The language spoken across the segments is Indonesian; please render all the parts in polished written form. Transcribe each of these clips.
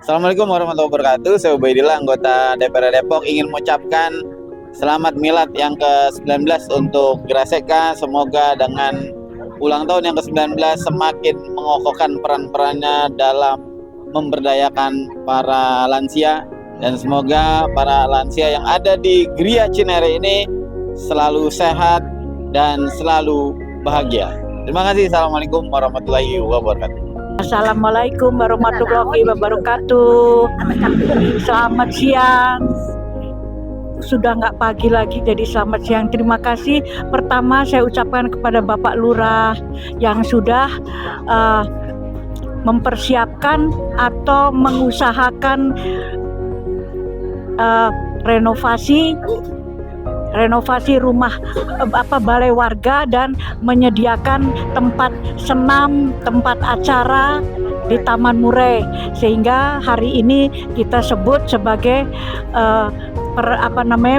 Assalamualaikum warahmatullahi wabarakatuh. Saya Ubaidillah, anggota DPR Depok, ingin mengucapkan selamat milad yang ke-19 untuk Graseka. Semoga dengan ulang tahun yang ke-19 semakin mengokohkan peran-perannya dalam memberdayakan para lansia, dan semoga para lansia yang ada di Gria Cinere ini selalu sehat dan selalu bahagia. Terima kasih. Assalamualaikum warahmatullahi wabarakatuh. Assalamualaikum warahmatullahi wabarakatuh. Selamat siang. Sudah nggak pagi lagi, jadi selamat siang. Terima kasih. Pertama saya ucapkan kepada Bapak Lurah yang sudah mempersiapkan atau mengusahakan renovasi rumah balai warga dan menyediakan tempat senam, tempat acara di Taman Murai, sehingga hari ini kita sebut sebagai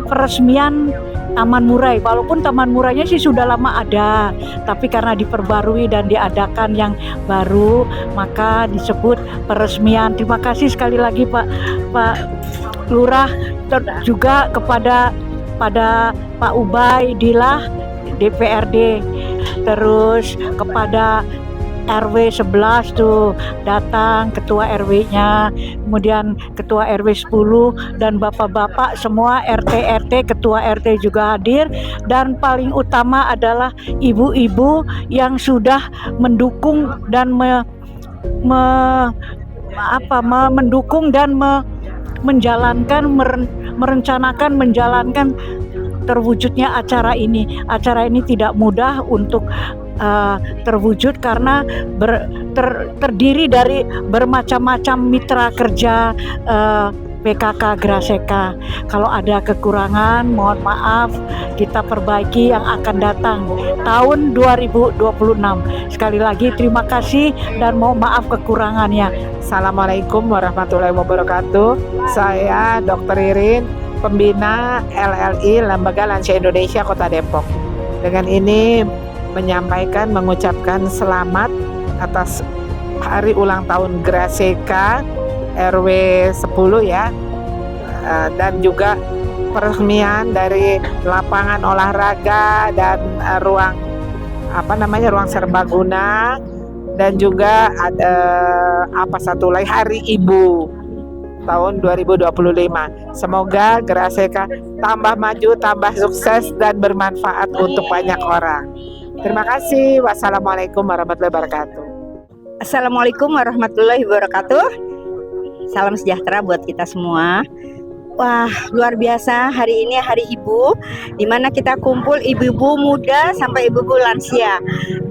peresmian Taman Murai. Walaupun Taman Murainya sih sudah lama ada, tapi karena diperbarui dan diadakan yang baru, maka disebut peresmian. Terima kasih sekali lagi Pak Lurah, juga kepada Pak Ubaidillah DPRD, terus kepada RW 11 tuh datang ketua RW-nya, kemudian ketua RW 10 dan bapak-bapak semua, RT ketua RT juga hadir, dan paling utama adalah ibu-ibu yang sudah mendukung dan menjalankan terwujudnya acara ini. Acara ini tidak mudah untuk terwujud karena terdiri dari bermacam-macam mitra kerja PKK Graseka. Kalau ada kekurangan, mohon maaf, kita perbaiki yang akan datang tahun 2026. Sekali lagi terima kasih dan mohon maaf kekurangannya. Assalamualaikum warahmatullahi wabarakatuh. Saya Dr. Ririn, pembina LLI Lembaga Lansia Indonesia Kota Depok. Dengan ini mengucapkan selamat atas hari ulang tahun Graseka RW 10 ya, dan juga peresmian dari lapangan olahraga dan ruang serbaguna, dan juga ada Hari Ibu tahun 2025. Semoga Graseka tambah maju, tambah sukses dan bermanfaat untuk banyak orang. Terima kasih. Wassalamualaikum warahmatullahi wabarakatuh. Assalamualaikum warahmatullahi wabarakatuh. Salam sejahtera buat kita semua. Wah, luar biasa, hari ini Hari Ibu, dimana kita kumpul ibu-ibu muda sampai ibu-ibu lansia.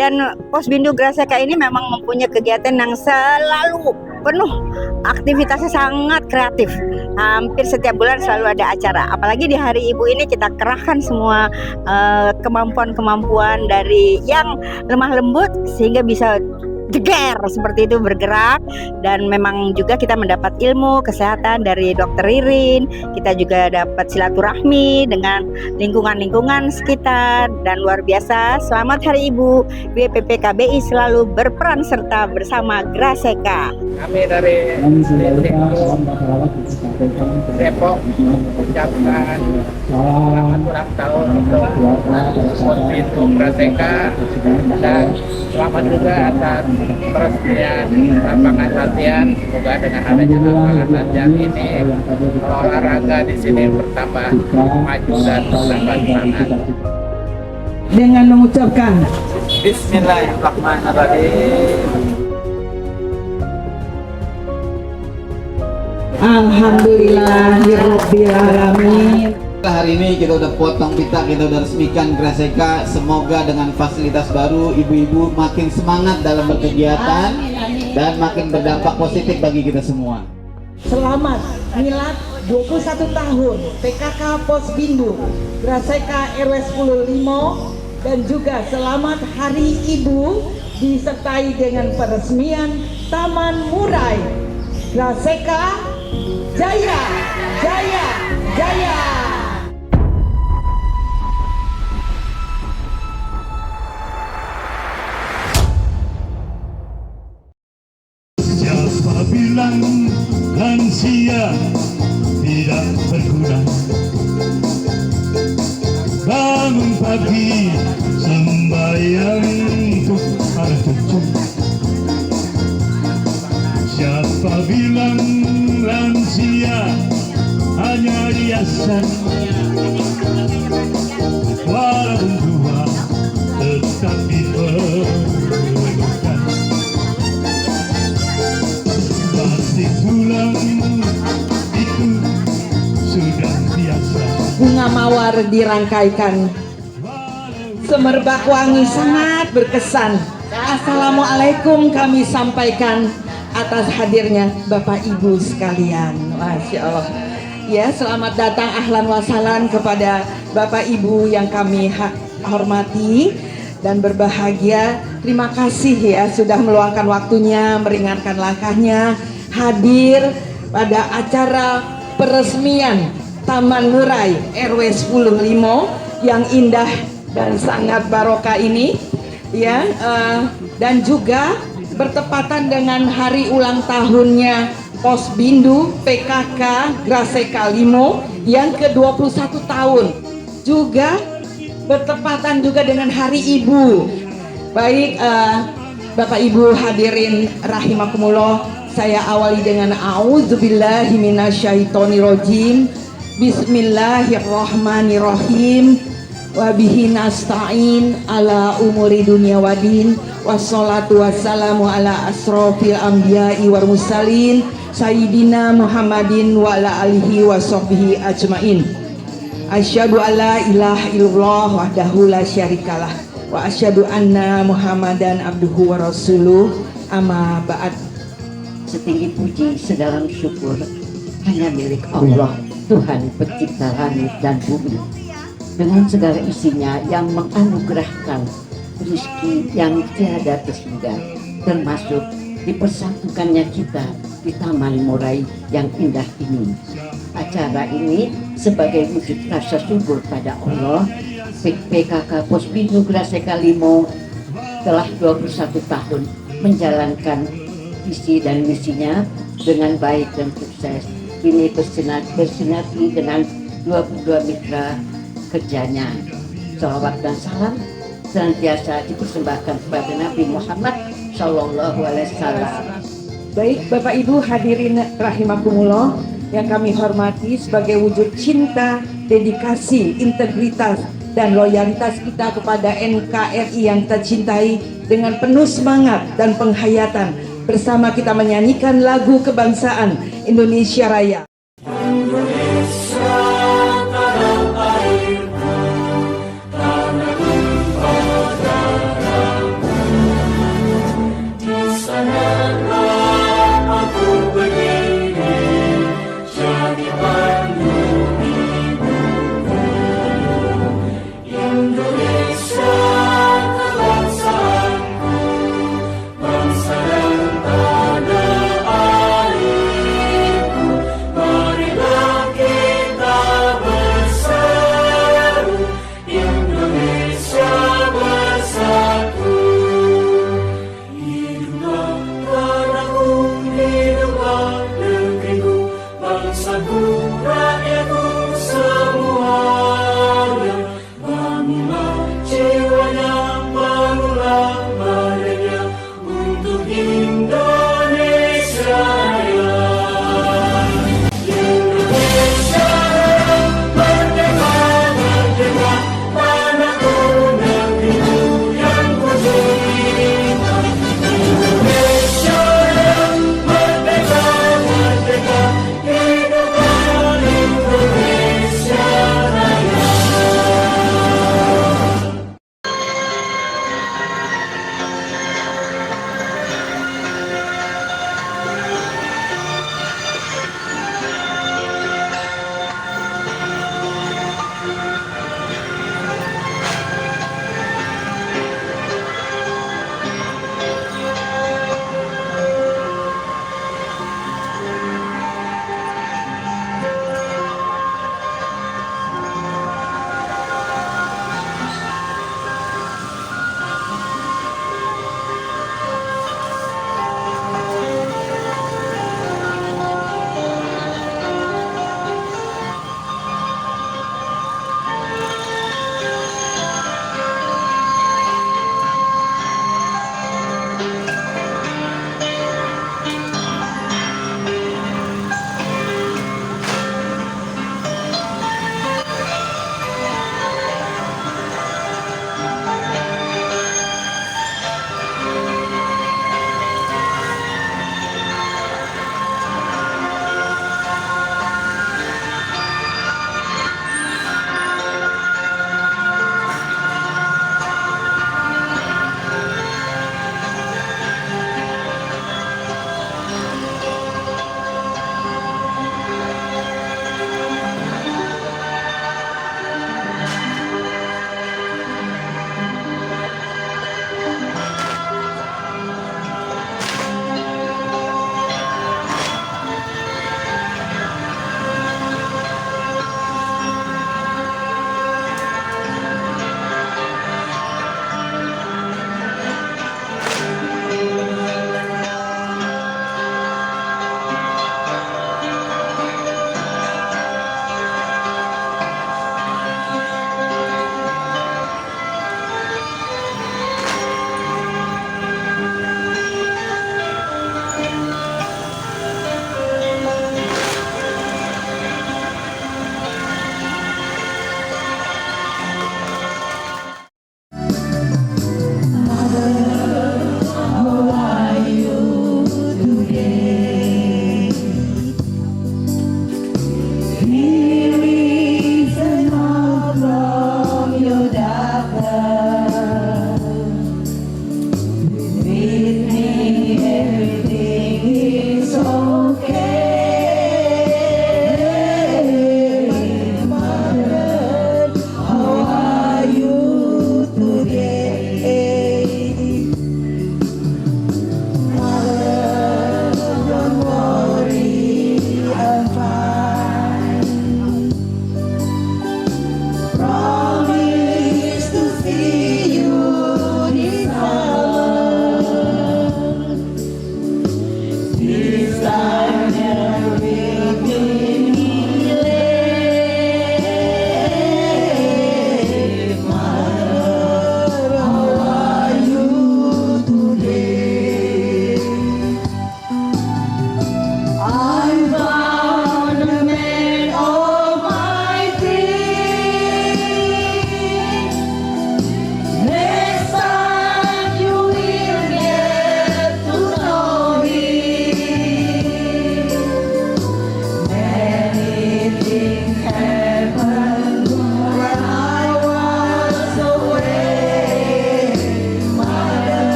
Dan Posbindu Graseka ini memang mempunyai kegiatan yang selalu penuh, aktivitasnya sangat kreatif. Hampir setiap bulan selalu ada acara. Apalagi di Hari Ibu ini kita kerahkan semua kemampuan-kemampuan dari yang lemah lembut sehingga bisa jeger seperti itu, bergerak. Dan memang juga kita mendapat ilmu kesehatan dari Dr. Ririn. Kita juga dapat silaturahmi dengan lingkungan-lingkungan sekitar, dan luar biasa. Selamat Hari Ibu. BPPKBI selalu berperan serta bersama Graseka. Kami dari Depok mengucapkan selamat ulang tahun untuk Posbindu Graseka, dan selamat juga atas peresmian lapangan latihan. Semoga dengan adanya lapangan latihan ini olahraga di sini bertambah maju dan bertambah semangat. Dengan mengucapkan Bismillahirrahmanirrahim. Alhamdulillahirabbil alamin. Hari ini kita udah potong pita, kita udah resmikan Graseka. Semoga dengan fasilitas baru ibu-ibu makin semangat dalam berkegiatan dan makin berdampak positif bagi kita semua. Selamat milad 21 tahun PKK Posbindu Graseka RW 10 Limo, dan juga selamat Hari Ibu disertai dengan peresmian Taman Murai. Graseka Jaya, Jaya, Jaya. Siapa bilang manusia tidak berguna. Bangun pagi sembahyang untuk para cucu. Siapa bilang lansia hanya hiasan? Walaupun tua tetap diperlukan. Pasti tulang itu sudah biasa. Bunga mawar dirangkaikan, semerbak wangi sangat berkesan. Assalamualaikum kami sampaikan atas hadirnya Bapak Ibu sekalian. Masya Allah. Ya, selamat datang ahlan wa sahlan kepada Bapak Ibu yang kami hormati dan berbahagia. Terima kasih ya sudah meluangkan waktunya, meringankan langkahnya, hadir pada acara peresmian Taman Murai RW 10 Limo yang indah dan sangat barokah ini ya, dan juga bertepatan dengan hari ulang tahunnya Posbindu PKK Graseka Limo yang ke-21 tahun, juga bertepatan juga dengan Hari Ibu. Baik, Bapak Ibu hadirin rahimakumullah, saya awali dengan a'udzubillahi minasyaitonirrajim. Bismillahirrahmanirrahim. Wabihi nasta'in ala umuri dunia wadin. Wassalatu wassalamu ala asrofil anbiya'i wal mursalin Sayyidina Muhammadin wa ala alihi wa sahbihi ajmain. Asyhadu an la ilaha illallah wahdahu la syarikalah wa asyhadu anna Muhammadan abduhu wa rasuluh. Amma ba'd. Setinggi puji sedalam syukur hanya milik Allah, Tuhan pencipta langit dan bumi, dengan segala isinya yang menganugerahkan rezeki yang tiada terhingga, termasuk dipersatukannya kita di Taman Murai yang indah ini. Acara ini sebagai wujud rasa syukur pada Allah, PKK Posbindu Graseka Limo telah 21 tahun menjalankan visi dan misinya dengan baik dan sukses. Ini bersinergi dengan 22 mitra kerjanya. Salawat dan salam senantiasa dipersembahkan kepada Nabi Muhammad Sallallahu Alaihi Wasallam. Baik, Bapak Ibu hadirin rahimakumullah yang kami hormati, sebagai wujud cinta, dedikasi, integritas, dan loyalitas kita kepada NKRI yang tercintai, dengan penuh semangat dan penghayatan, bersama kita menyanyikan lagu kebangsaan Indonesia Raya. Bangsa dan tanah airku.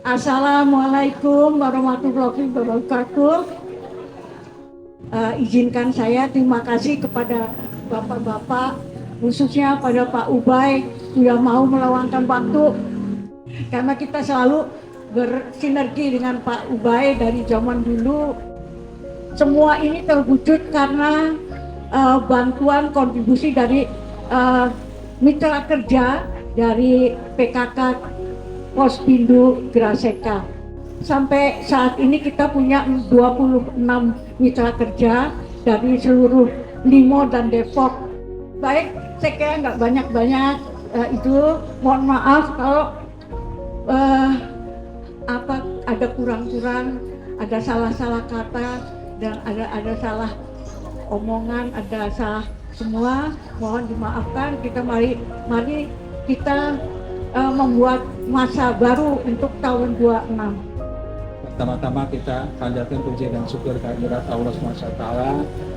Assalamualaikum warahmatullahi wabarakatuh. Izinkan saya terima kasih kepada bapak-bapak, khususnya pada Pak Ubay sudah mau meluangkan waktu, karena kita selalu bersinergi dengan Pak Ubay dari zaman dulu. Semua ini terwujud karena bantuan kontribusi dari mitra kerja dari PKK Pospindo Graseka. Sampai saat ini kita punya 26 mitra kerja dari seluruh Limo dan Depok. Baik, saya kira nggak banyak-banyak itu. Mohon maaf kalau ada kurang-kurang, ada salah-salah kata dan ada salah omongan, ada salah semua. Mohon dimaafkan. Kita mari kita membuat masa baru untuk tahun 26. Pertama-tama kita panjatkan puji dan syukur kehadirat Allah SWT,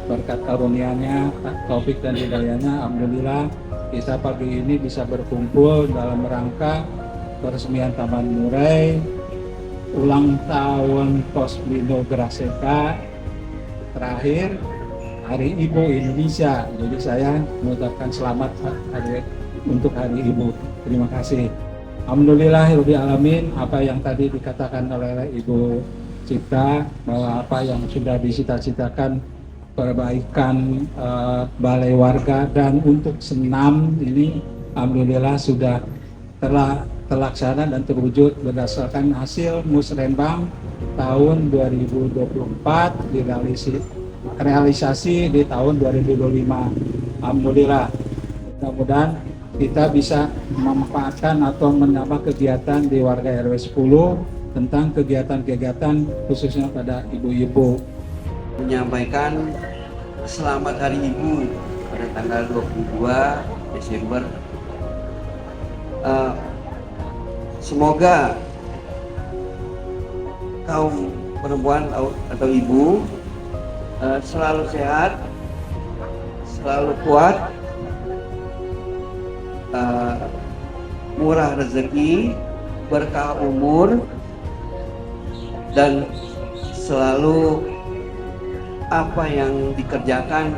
berkat karunia-Nya, taufik dan hidayahnya. Alhamdulillah kita pagi ini bisa berkumpul dalam rangka peresmian Taman Murai, ulang tahun Pospindo Graseka, terakhir Hari Ibu Indonesia. Jadi saya mengucapkan selamat untuk Hari Ibu. Terima kasih. Alhamdulillahirabbil alamin, apa yang tadi dikatakan oleh Ibu Cipta, bahwa apa yang sudah disita-citakan perbaikan balai warga dan untuk senam ini alhamdulillah sudah terlaksana dan terwujud berdasarkan hasil Musrenbang tahun 2024 realisasi di tahun 2025. Alhamdulillah, mudah-mudahan kita bisa memanfaatkan atau menambah kegiatan di warga RW 10 tentang kegiatan-kegiatan khususnya pada ibu-ibu. Menyampaikan selamat Hari Ibu pada tanggal 22 Desember. Semoga kaum perempuan atau ibu selalu sehat, selalu kuat, murah rezeki, berkah umur, dan selalu apa yang dikerjakan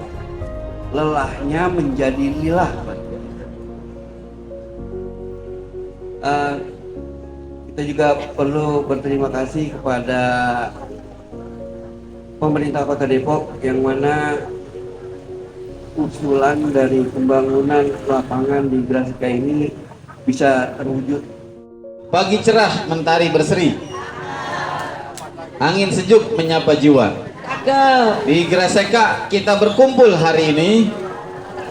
lelahnya menjadi lilah. Kita juga perlu berterima kasih kepada pemerintah Kota Depok yang mana usulan dari pembangunan lapangan di Graseka ini bisa terwujud. Pagi cerah, mentari berseri, angin sejuk menyapa jiwa. Di Graseka kita berkumpul hari ini,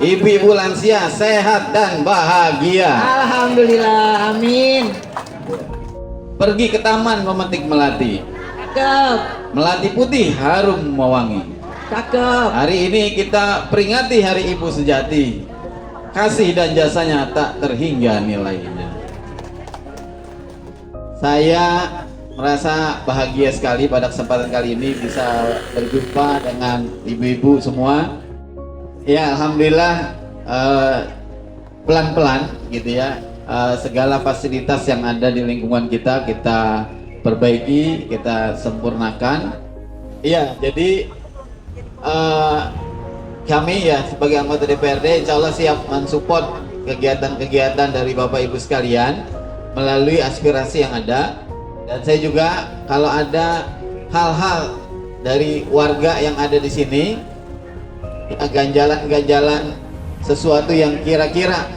ibu-ibu lansia sehat dan bahagia. Alhamdulillah, amin. Pergi ke taman memetik melati. Melati putih harum mewangi. Cakep. Hari ini kita peringati Hari Ibu sejati. Kasih dan jasanya tak terhingga nilainya. Saya merasa bahagia sekali pada kesempatan kali ini bisa berjumpa dengan ibu-ibu semua. Ya, alhamdulillah pelan-pelan gitu ya. Segala fasilitas yang ada di lingkungan kita perbaiki, kita sempurnakan. Iya, jadi kami ya sebagai anggota DPRD insya Allah siap mensupport kegiatan-kegiatan dari Bapak Ibu sekalian melalui aspirasi yang ada. Dan saya juga kalau ada hal-hal dari warga yang ada di sini, ganjalan-ganjalan sesuatu yang kira-kira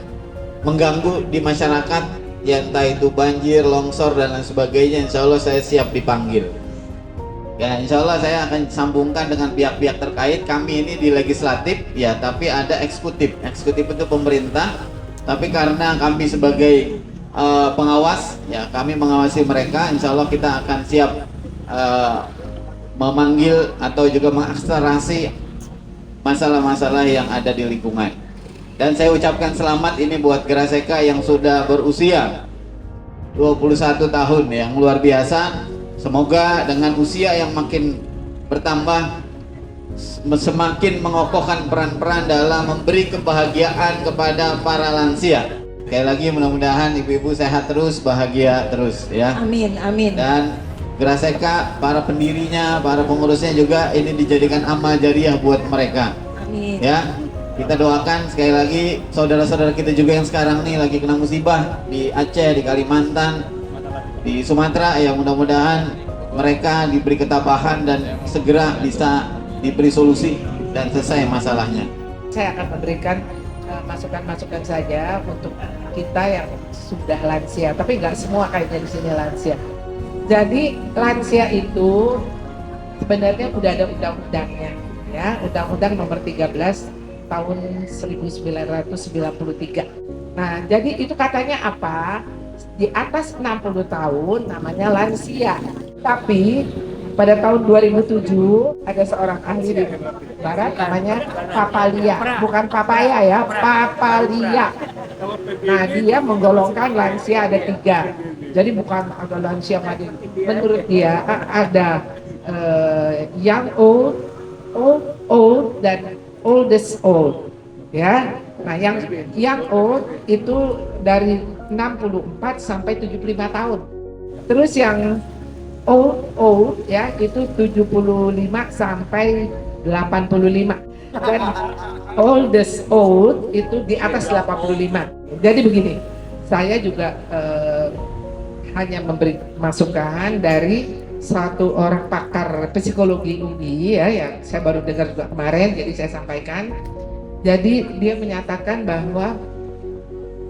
mengganggu di masyarakat, ya entah itu banjir, longsor dan lain sebagainya, insya Allah saya siap dipanggil. Ya, insya Allah saya akan sambungkan dengan pihak-pihak terkait. Kami ini di legislatif, ya, tapi ada eksekutif. Eksekutif itu pemerintah, tapi karena kami sebagai pengawas, ya, kami mengawasi mereka. Insya Allah kita akan siap memanggil atau juga mengakselerasi masalah-masalah yang ada di lingkungan. Dan saya ucapkan selamat ini buat Graseka yang sudah berusia 21 tahun, yang luar biasa. Semoga dengan usia yang makin bertambah semakin mengokohkan peran-peran dalam memberi kebahagiaan kepada para lansia. Sekali lagi mudah-mudahan ibu-ibu sehat terus, bahagia terus ya. Amin, amin. Dan Graseka, para pendirinya, para pengurusnya juga ini dijadikan amal jariah buat mereka. Amin. Ya, kita doakan sekali lagi saudara-saudara kita juga yang sekarang nih lagi kena musibah di Aceh, di Kalimantan, di Sumatera, ya mudah-mudahan mereka diberi ketabahan dan segera bisa diberi solusi dan selesai masalahnya. Saya akan memberikan masukan-masukan saja untuk kita yang sudah lansia, tapi nggak semua kayaknya di sini lansia. Jadi lansia itu sebenarnya udah ada undang-undangnya, ya, Undang-Undang Nomor 13 tahun 1993. Nah, jadi itu katanya apa? Di atas 60 tahun namanya lansia. Tapi pada tahun 2007 ada seorang ahli di barat namanya Papalia, bukan papaya ya, Papalia. Nah, dia menggolongkan lansia ada 3. Jadi bukan ada lansia madin. Menurut dia ada young old, old dan oldest old. Ya. Nah, yang young old itu dari 64 sampai 75 tahun. Terus yang old ya itu 75 sampai 85. Dan oldest old itu di atas 85. Jadi begini, saya juga hanya memberi masukan dari satu orang pakar psikologi ini ya, yang saya baru dengar juga kemarin, jadi saya sampaikan. Jadi dia menyatakan bahwa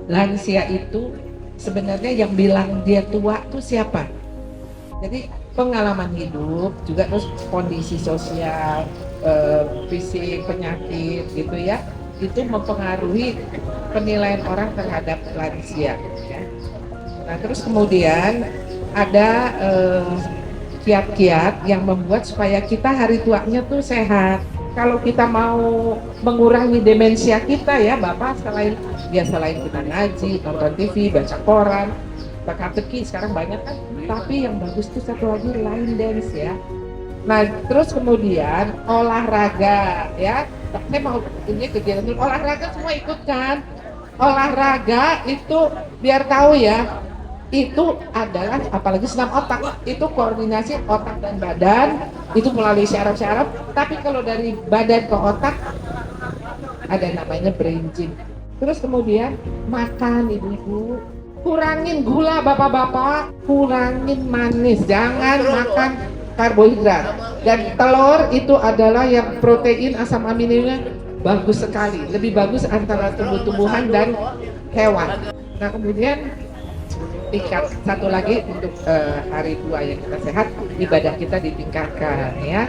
lansia itu sebenarnya yang bilang dia tua itu siapa? Jadi pengalaman hidup juga, terus kondisi sosial, fisik, penyakit gitu ya, itu mempengaruhi penilaian orang terhadap lansia. Ya. Nah, terus kemudian ada kiat-kiat yang membuat supaya kita hari tuanya tuh sehat. Kalau kita mau mengurangi demensia kita ya Bapak, selain kita ngaji, nonton TV, baca koran, teka-teki sekarang banyak kan, tapi yang bagus tuh satu lagi line dance ya. Nah, terus kemudian olahraga ya. Saya mau ini kegiatan olahraga semua ikut kan? Olahraga itu biar tahu ya, itu adalah apalagi senam otak, itu koordinasi otak dan badan itu melalui syaraf-syaraf. Tapi kalau dari badan ke otak ada namanya brain gym. Terus kemudian makan ibu-ibu, kurangin gula bapak-bapak, kurangin manis, jangan makan karbohidrat. Dan telur itu adalah yang protein asam aminonya bagus sekali, lebih bagus antara tumbuh-tumbuhan dan hewan. Nah, kemudian tingkat satu lagi untuk hari 2 yang kita sehat, ibadah kita ditingkatkan ya.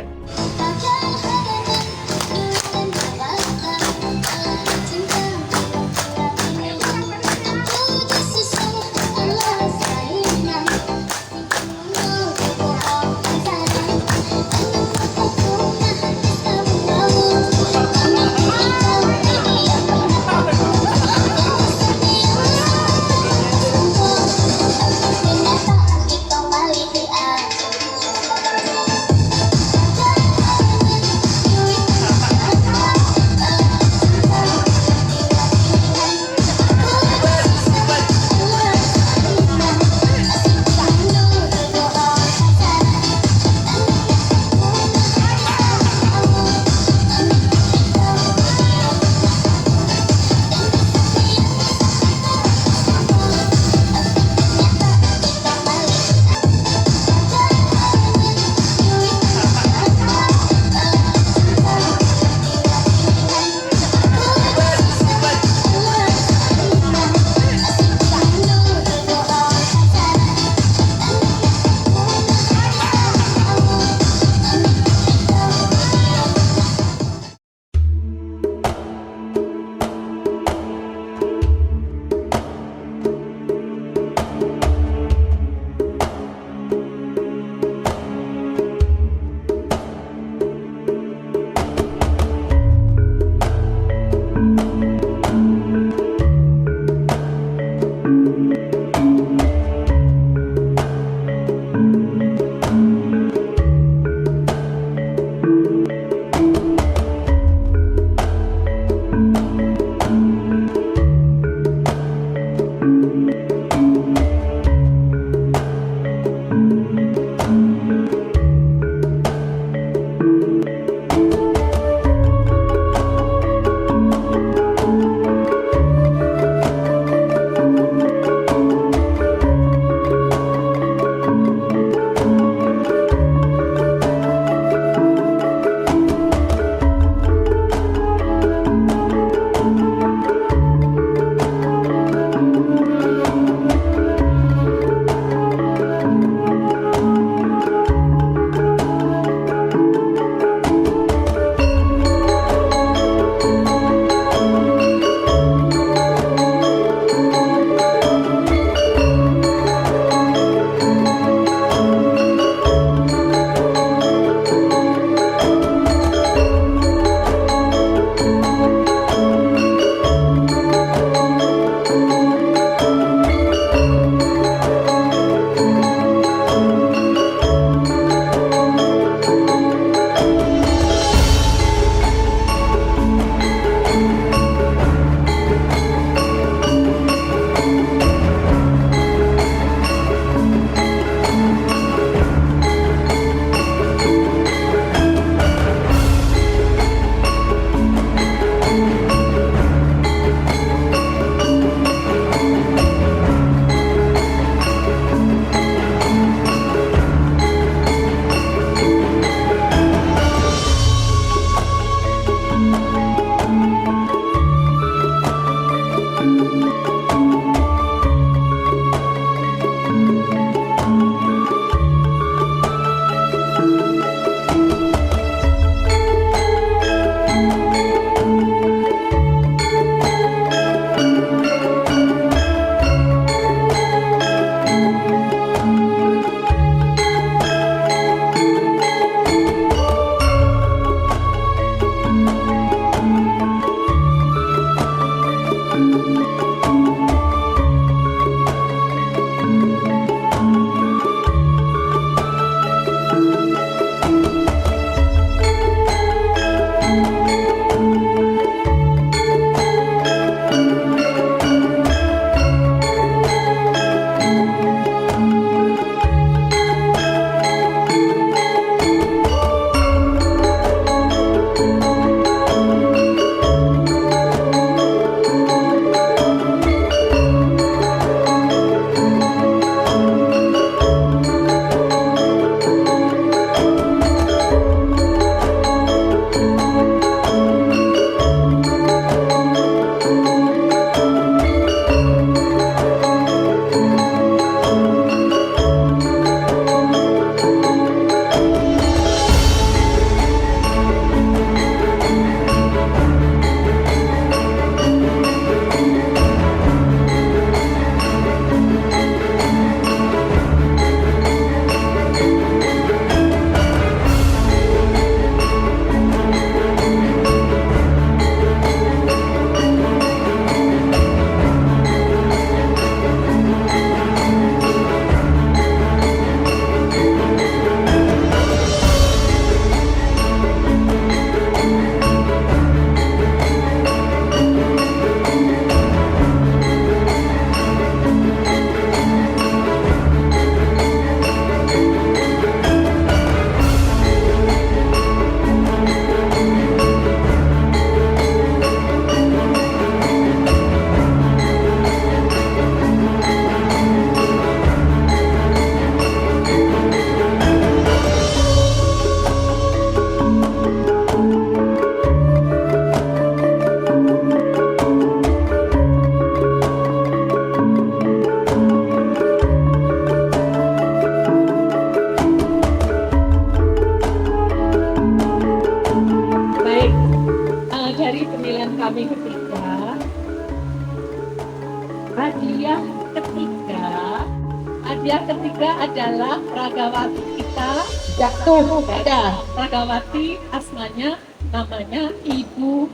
ketiga adalah Ragawati kita. Jatuh pada Ragawati asmanya namanya Ibu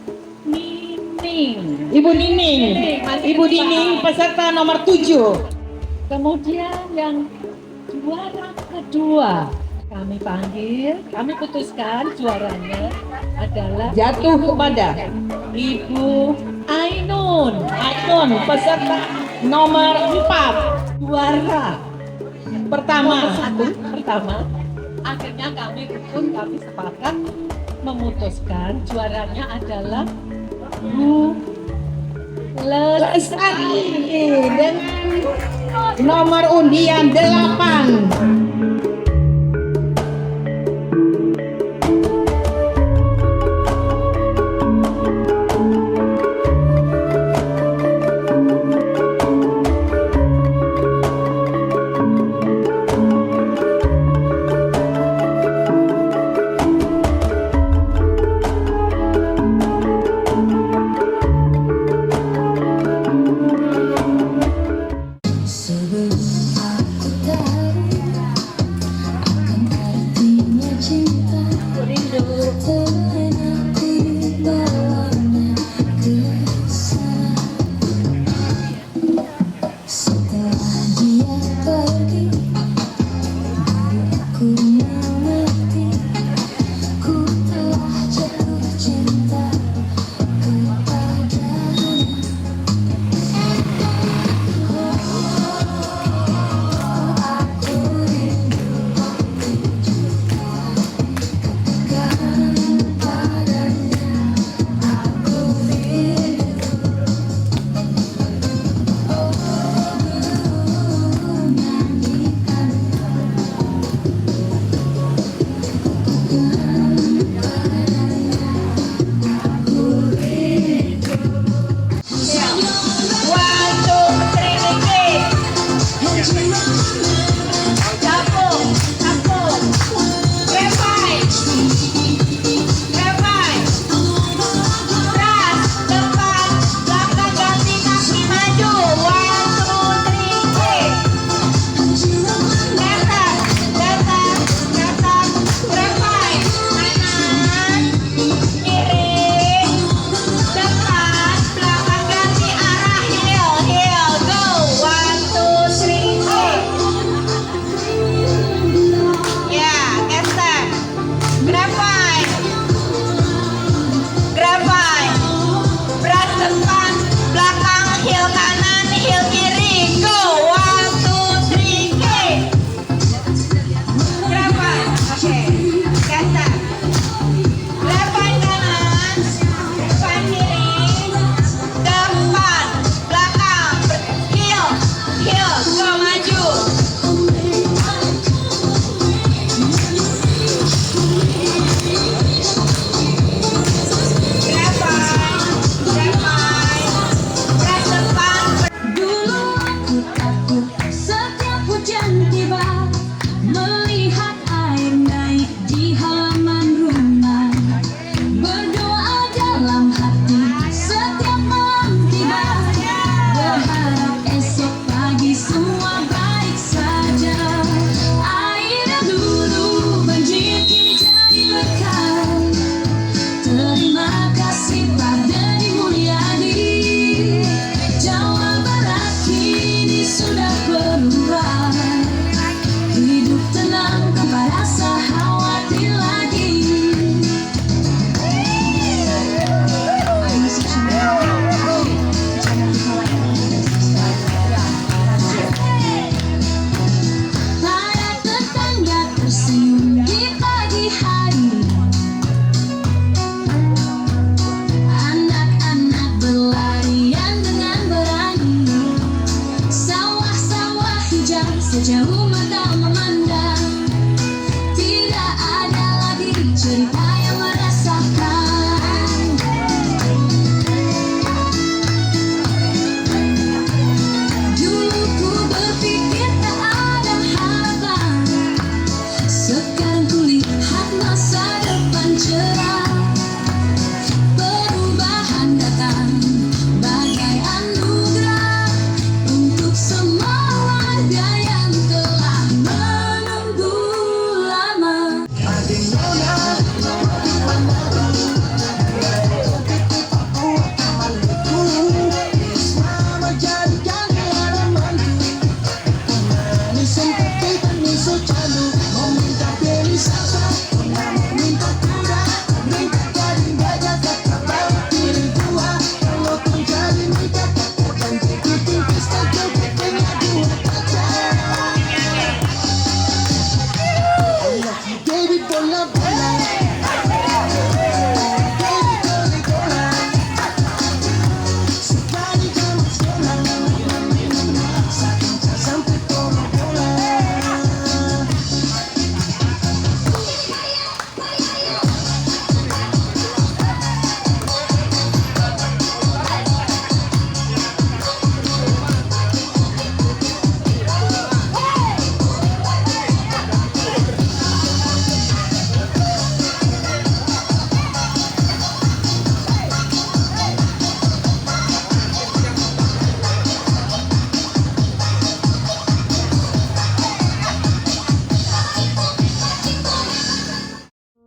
Nining. Ibu Nining. Ibu Nining peserta nomor 7. Kemudian yang juara kedua kami panggil, kami putuskan juaranya adalah Jatuh kepada Ibu Ainun. Ainun peserta nomor 4. Juara Pertama. pertama. Akhirnya kami sepakat memutuskan juaranya adalah Bu Lestari dengan nomor undian 8.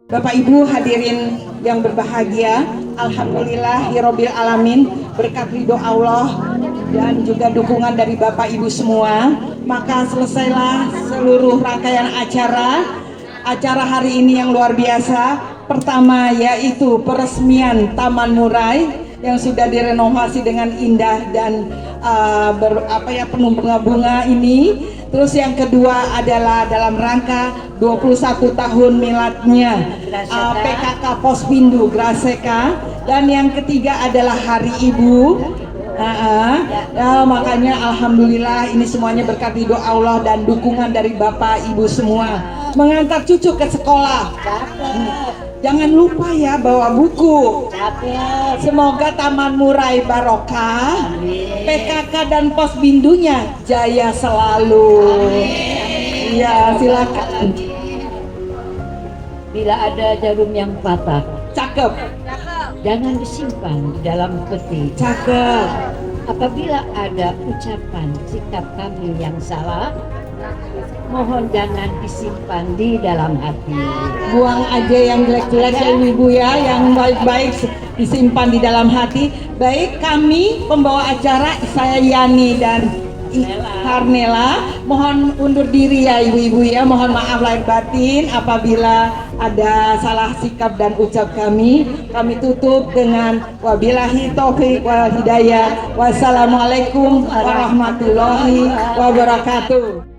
Bapak Ibu hadirin yang berbahagia, Alhamdulillah Hirobbil Alamin, berkat ridho Allah dan juga dukungan dari Bapak Ibu semua, maka selesailah seluruh rangkaian acara hari ini yang luar biasa. Pertama yaitu peresmian Taman Murai yang sudah direnovasi dengan indah dan penuh bunga-bunga ini. Terus yang kedua adalah dalam rangka 21 tahun miladnya PKK Pospindu Graseka, dan yang ketiga adalah Hari Ibu. Makanya alhamdulillah ini semuanya berkat ridho Allah dan dukungan dari Bapak Ibu semua. Mengantar cucu ke sekolah. Jangan lupa ya bawa buku. Semoga Taman Murai barokah, PKK dan Posbindunya jaya selalu. Ya silakan. Bila ada jarum yang patah, Cakep. jangan disimpan di dalam peti. Cakep. Apabila ada ucapan sikap kami yang salah, mohon jangan disimpan di dalam hati. Buang aja yang jelek-jelek ya ibu ya, yang baik-baik disimpan di dalam hati. Baik, kami pembawa acara, saya Yani dan Karnela, mohon undur diri ya ibu-ibu ya, mohon maaf lahir batin apabila ada salah sikap dan ucap kami. Kami tutup dengan wabillahi taufiq wal hidayah. Wassalamualaikum warahmatullahi wabarakatuh.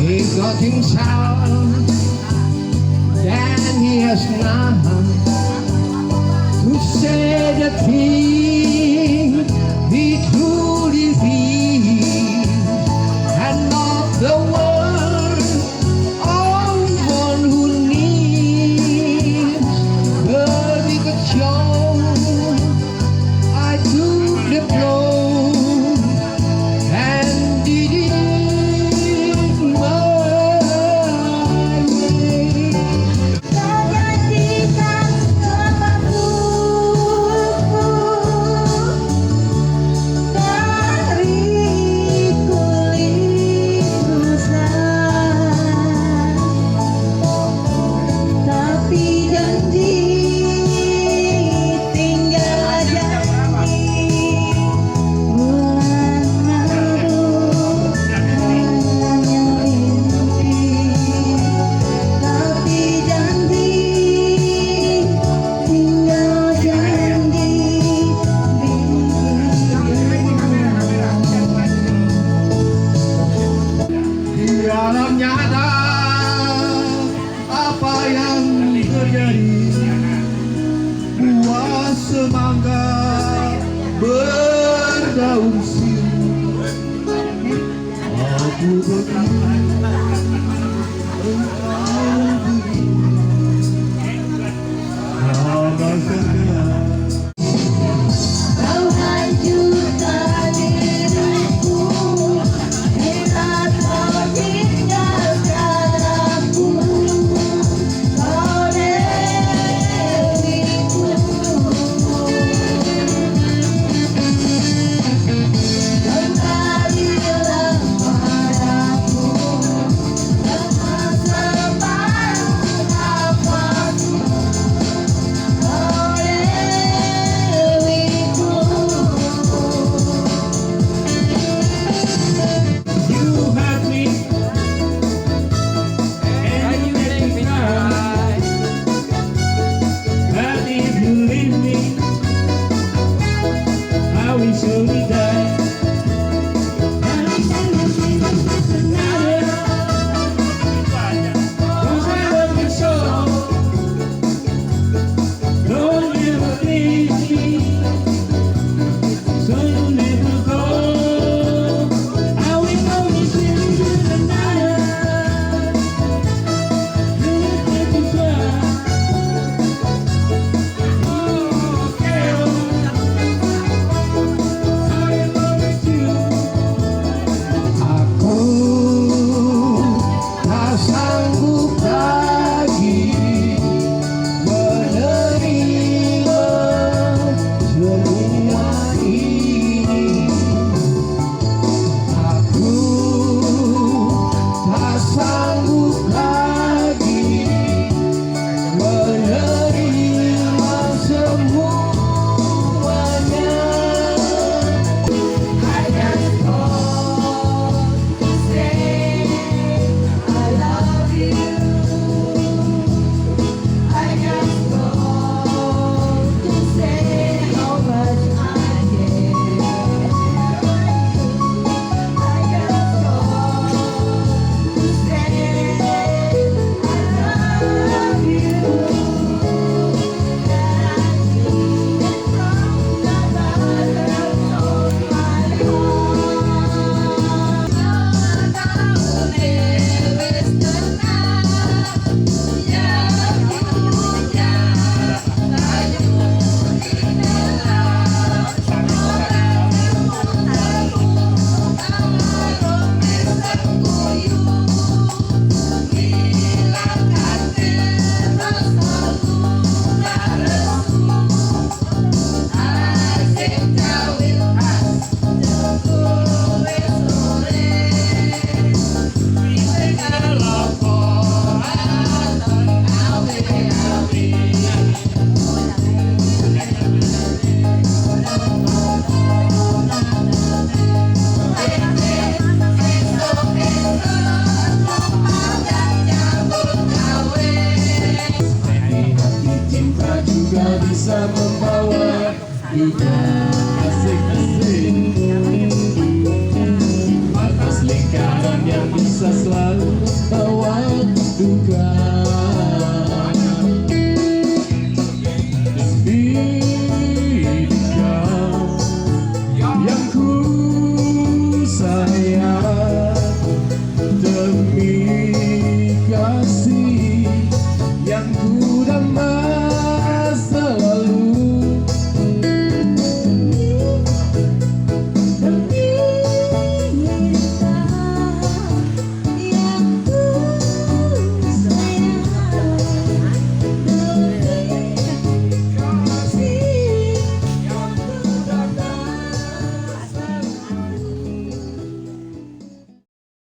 He's got himself, and he has none to say the thing he truly feels, and not the word of one who needs the bigger show. I took the blow and did it my way. mangga berdaun siru. Aku begini, engkau begini, sama saja. Kau hancurkan diriku, bila kau tinggalkan aku. Kau Dewiku, kembalilah padaku dengan separuh nafasku. Kau Dewiku. You have me, and you make me cry. But if you leave me, I will surely die. Cause I love you so. Don't ever leave me, so you'll never go. I will promise you the night. You will make me cry. Oh, girl, I promise you. Aku tak sanggup lagi menerima semua ini. Aku tak sanggup lagi menerima semuanya. I just want to say I love you. I just want to say how much I care. I just want to say I love you. That I mean it from the bottom of my heart. Kau dewes tenang, yang punya kayu di dalam orang tahu kalau meserkuyu hilangkan bebas lalu laresu asing jawil as jebule sore bisa ngeloko aton awe-awe. Hati cinta juga bisa membawa hidup asik-asik.